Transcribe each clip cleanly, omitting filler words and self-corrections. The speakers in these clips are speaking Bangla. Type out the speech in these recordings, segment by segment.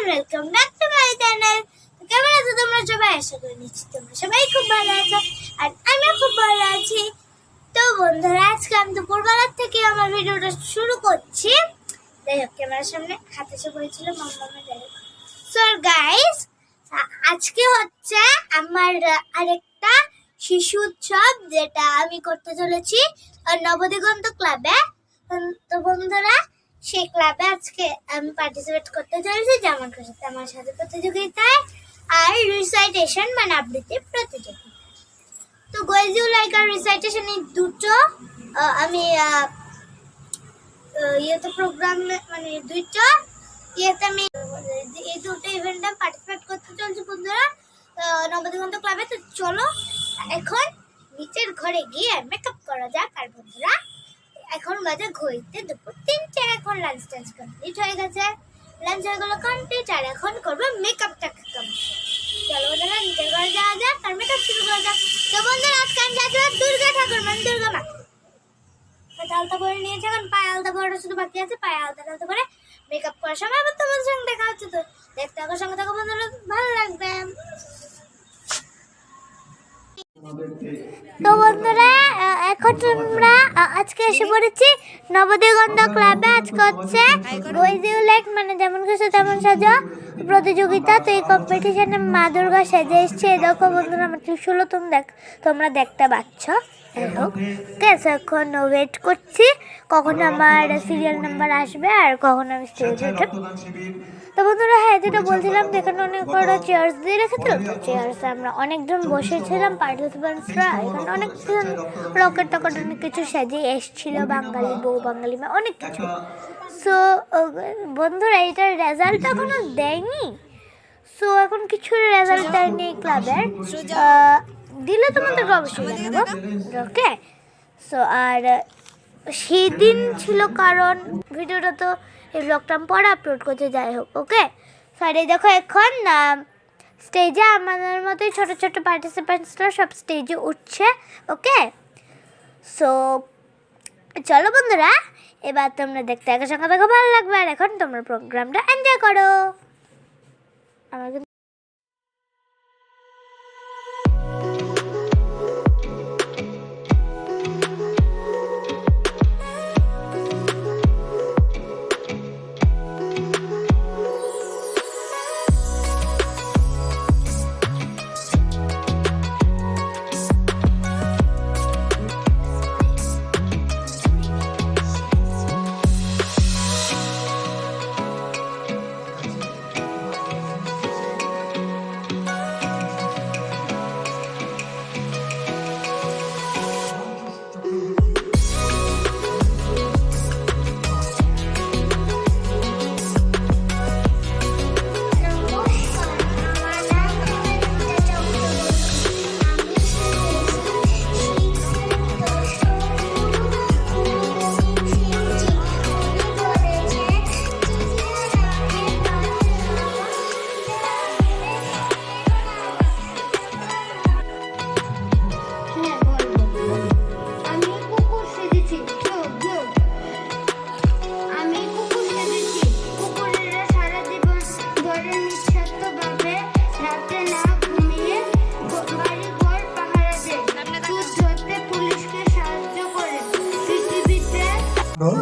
Welcome back to my channel. কেমন আছো তোমরা সবাই? আশা করি নিশ্চয়ই তোমরা সবাই খুব ভালো আছো আর আমিও খুব ভালো আছি। তো বন্ধুরা, আজকে আমি দুপুরবেলার থেকে আমার ভিডিওটা শুরু করছি। যাই হোক, ক্যামেরার সামনে হাত এসে পড়েছিল মাম্মা। যাই হোক, সো গাইস, আজকে হচ্ছে আমার আরেকটা শিশু উৎসব, যেটা আমি করতে চলেছি নবদিগন্ত ক্লাবে। তো বন্ধুরা, সেই ক্লাবে আজকে আমি পার্টিসিপেট করতে চলেছি, যেমন আমার সাথে প্রতিযোগিতায় আর রিসাইটেশন মানে আবৃত্তি প্রতিযোগিতা। তো গাইস, ইউ লাইক আর রিসাইটেশন এই দুটো আমি ইয়েতে প্রোগ্রামে মানে দুইটা ইয়েতে আমি এই দুটো ইভেন্টে পার্টিসিপেট করতে চলছি বন্ধুরা, নবদিগন্ত ক্লাবে। তো চলো এখন নিচের ঘরে গিয়ে মেকআপ করা যাক। আর বন্ধুরা, এখন বাজে ঘড়িতে দুপুর 3টে। এখন লাঞ্চ টাঞ্চ কমপ্লিট হয়ে গেছে, লাঞ্চ হয়ে গেল কমপ্লিট। আর এখন করবো মেকআপটা কমপ্লিট। চলো বন্ধুরা, নিচের ঘরে যাওয়া যাক আর মেকআপ শুরু করা যাক। তো বন্ধুরা, আজকে আমি যাচ্ছি দুর্গা ঠাকুর মানে দুর্গা মা। আলতা পরে নিয়েছে, এখন পায়ে আলতা পরাটা শুধু বাকি আছে। পায়ে আলতা করে মেকআপ করার সময় আবার তোমাদের সঙ্গে দেখা হচ্ছে। তো দেখতে থাকো, সঙ্গে থাকো বন্ধুরা, ভালো লাগবে। তো বন্ধুরা, এখন আমরা আজকে এসে পড়েছি নবদিগন্ত ক্লাবে। আজকে হচ্ছে লাইক মানে যেমন কিছু তেমন সাজা প্রতিযোগিতা। তো এই কম্পিটিশনে মা দুর্গা সেজে এসছে। দেখো বন্ধুরা, আমার ত্রিশূল তোমরা দেখতে পাচ্ছ। এখন ওয়েট করছি কখন আমার সিরিয়াল নাম্বার আসবে আর কখন আমি স্টেজে উঠে। তো বন্ধুরা, হ্যাঁ, যেটা বলছিলাম, এখানে অনেক বড় চেয়ার্স দিয়ে রেখেছিল। তো চেয়ার্সে আমরা অনেকজন বসেছিলাম পার্টিসিপেন্টসরা। এখানে অনেকজন রকেট অনেক কিছু সাজিয়ে এসেছিল, বাঙালি বউ, বাঙালি মা, অনেক কিছু। সো বন্ধুরা, এটার রেজাল্ট এখনো দেয়নি। সো এখন কিছু রেজাল্ট দেয়নি ক্লাবের, দিলে তোমাদেরকে অবশ্যই জানাবো। ওকে, সো আর সেদিন ছিল, কারণ ভিডিওটা তো এই ব্লগটা আমি পরে আপলোড করতে। যাই হোক, ওকে। সরি, দেখো এখন স্টেজে আমাদের মতোই ছোট ছোট পার্টিসিপেন্টসরা সব স্টেজে উঠছে। ওকে, সো চলো বন্ধুরা, এবার তোমরা দেখতে একের সঙ্গে দেখো, ভালো লাগবে। আর এখন তোমরা প্রোগ্রামটা এনজয় করো। আমার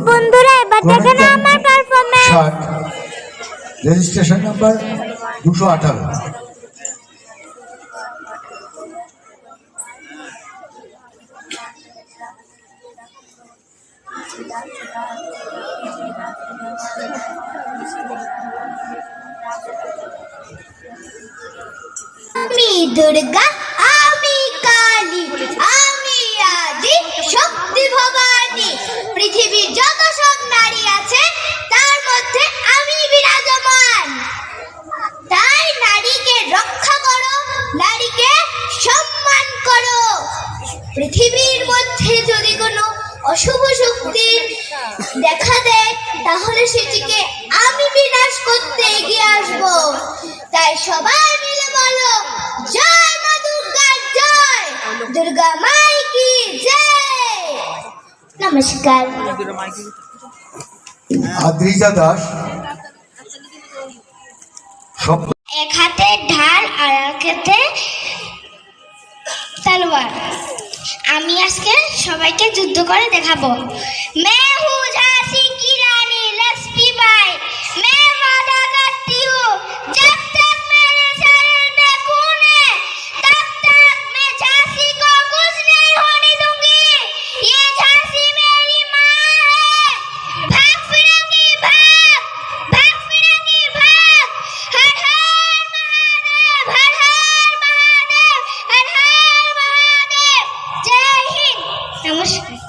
বন্ধুরা, এবার দেখেন আমার পারফরম্যান্স। Registration number 218। আমি দুর্গা, আমি কালী, আমি আদি শক্তি ভবানী। পৃথিবীর যত সব নারী আছে, তার মধ্যে আমি বিরাজমান। তাই নারীকে রক্ষা করো, নারীকে সম্মান করো। পৃথিবীর মধ্যে যদি কোনো অশুভ শক্তি দেখা দেয়, তাহলে সেটিকে আমি বিনাশ করতে এগিয়ে আসবো। তাই সবাই মিলে বলো, জয় মা দুর্গা, জয় দুর্গা মাই কি জয়। নমস্কার। আদ্রিজা দাস, শব্দ এক হাতে ঢাল আর এক হাতে তলোয়ার। আমি আজকে সবাইকে যুদ্ধ করে দেখাবো। मैं हूँ झांसी की रानी लक्ष्मीबाई, मैं वादा करती हूँ जब तक मेरे शरीर में खून है तब तक मैं झांसी को कुछ नहीं होने दूंगी। ये झांसी मेरी माँ है। भाग फिरंगी भाग, भाग फिरंगी भाग। हर हर महादेव, हर हर महादेव, हर हर महादेव। जय हिंद। नमस्कार।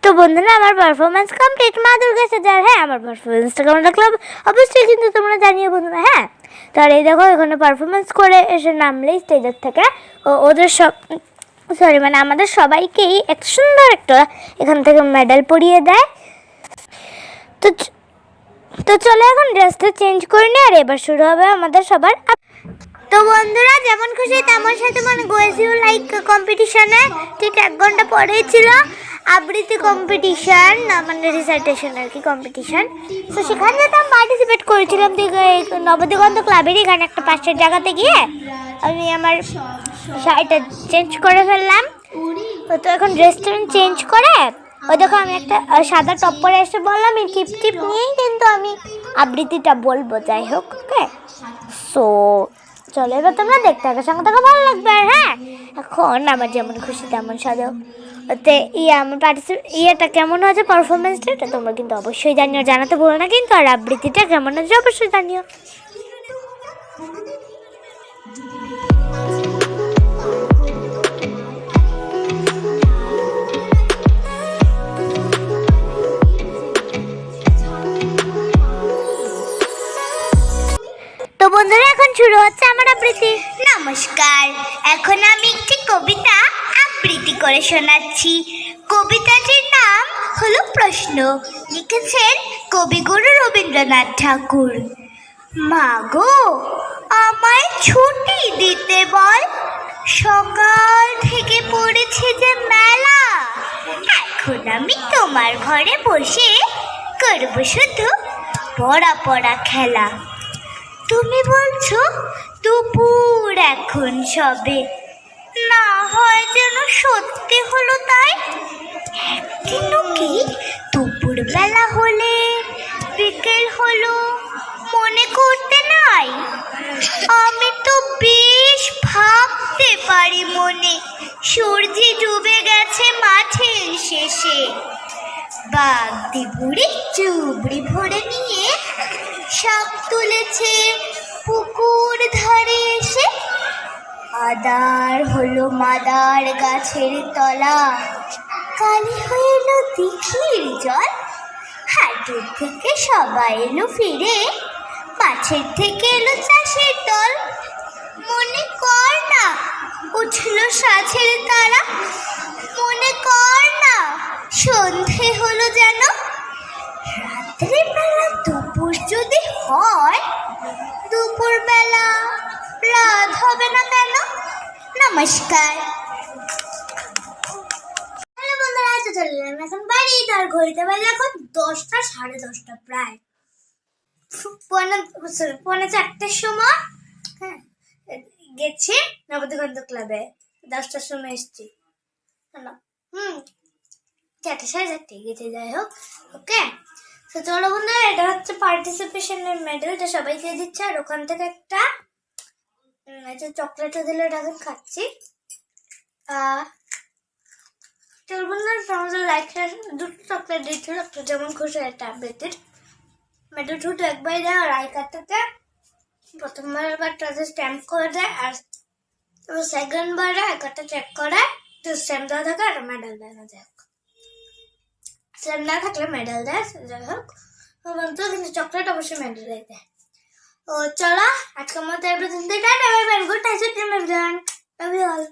তো বন্ধুরা, আমার পারফরমেন্স কমপ্লিট। মা দুর্গা সাজার, হ্যাঁ, আমার পারফরমেন্সটা কেমন লাগলো অবশ্যই কিন্তু তোমরা জানিও বন্ধুরা। হ্যাঁ, তাহলে এই দেখো এখানে পারফরমেন্স করে এসে নামলেই স্টেজের থেকে ওদের সব মানে আমাদের সবাইকেই একটা সুন্দর একটা এখান থেকে মেডেল পরিয়ে দেয়। তো চলো এখন ড্রেসটা চেঞ্জ করে নিই, আর এবার শুরু হবে আমাদের সবার। তো বন্ধুরা, যেমন খুশি তেমন সাথে মানে গোয়েসিও লাইক কম্পিটিশনে ঠিক 1 ঘন্টা পরেই ছিল আবৃত্তি কম্পিটিশন, মানে রিসাইটেশন আর কি কম্পিটিশন। তো সেখানে যেতাম পার্টিসিপেট করেছিলাম নবদিগন্ত ক্লাবের এখানে একটা পাশের জায়গাতে গিয়ে আমি আমার শাড়িটা চেঞ্জ করে ফেললাম। তো এখন ড্রেসটা চেঞ্জ করে ওই দেখো আমি একটা সাদা টপ পরে এসে বললাম এই টিপ টিপ নিয়েই কিন্তু আমি আবৃত্তিটা বলবো। যাই হোক, ওকে, সো চলো এবার তোমরা দেখতে থাকো, সঙ্গে থাকো, ভালো লাগবে। আর হ্যাঁ, এখন আমার যেমন খুশি তেমন সাজাও। ওতে আমার ইয়েটা কেমন হয়েছে পারফরমেন্সটা, এটা তোমরা কিন্তু অবশ্যই জানিও, জানাতে ভুলো না কিন্তু। আর আবৃত্তিটা কেমন হয়েছে অবশ্যই জানিও। তো বন্ধুরা, এখন শুরু হচ্ছে আমার আবৃত্তি। নমস্কার, এখন আমি একটি কবিতা আবৃত্তি করে শোনাচ্ছি। কবিতাটির নাম হলো প্রশ্ন। লিখেছেন কবিগুরু রবীন্দ্রনাথ ঠাকুর। মাগো, আমায় ছুটি দিতে বল, সকাল থেকে পড়েছে যে মেলা। এখন আমি তোমার ঘরে বসে করব শুধু পড়া পড়া খেলা। তুমি বলছো দুপুর এখন সবে, না হয় যেন সত্যি হলো তাই। একদিনও কি দুপুর বেলা হলে বিকেল হলো মনে করতে নাই? আমি তো বেশ ভাবতে পারি মনে, সূর্য ডুবে গেছে মাঠের শেষে। বাগদি বুড়ি চুবড়ি ভরে নিয়ে শাক তুলেছে পুকুর ধারে এসে। আদার হলো মাদার গাছের তলা, কালি হইল দিঘির জল। হাটের থেকে সবাই এলো ফিরে, মাছের থেকে এলো চাষের দল। মনে কর না উঠল সাঝের তারা, মনে কর না সন্ধে হলো যেন। রাত্রে বেলা দুপুর যদি হয়, দুপুর বেলা রাত হবে না কেন? নমস্কার। হ্যালো বন্ধুরা, চললাম এখন বাড়ি। তার ঘড়িতে বাজে এখন 10টা, 10:30 প্রায় 4:45 সময়। হ্যাঁ, গেছি নবদিগন্ত ক্লাবে, 10টার সময় এসছি। 4:30 গেছে। যাই হোক, ওকে, তো চলো বন্ধুরা, এটা হচ্ছে পার্টিসিপেশনের মেডেলটা সবাইকে দিচ্ছে। আর ওখান থেকে একটা চকলেটও দিলে, এটা এখন খাচ্ছি। চলো বন্ধুরা, আমাদের লাইকটা 2টো চকলেট দিচ্ছিল, একটা যেমন খুশি একটা আবৃত্তির মেডেল 2টো একবার দেয়। আর আই কার্ডটাতে প্রথমবার কার্ডটাতে স্ট্যাম্প করে দেয়, আর সেকেন্ড বারে আই কার্ডটা চেক করে তো স্ট্যাম্প দেওয়া থাকে আর মেডেল দেয় না। যাই হোক, স্ট্যাম্প না থাকলে মেডেল দেয়। যাই হোক বন্ধু, কিন্তু চকলেট অবশ্যই মেডেল দেয়। ও চলো, আজকের মতো everything, tata, bye bye, good night, everyone, love you all.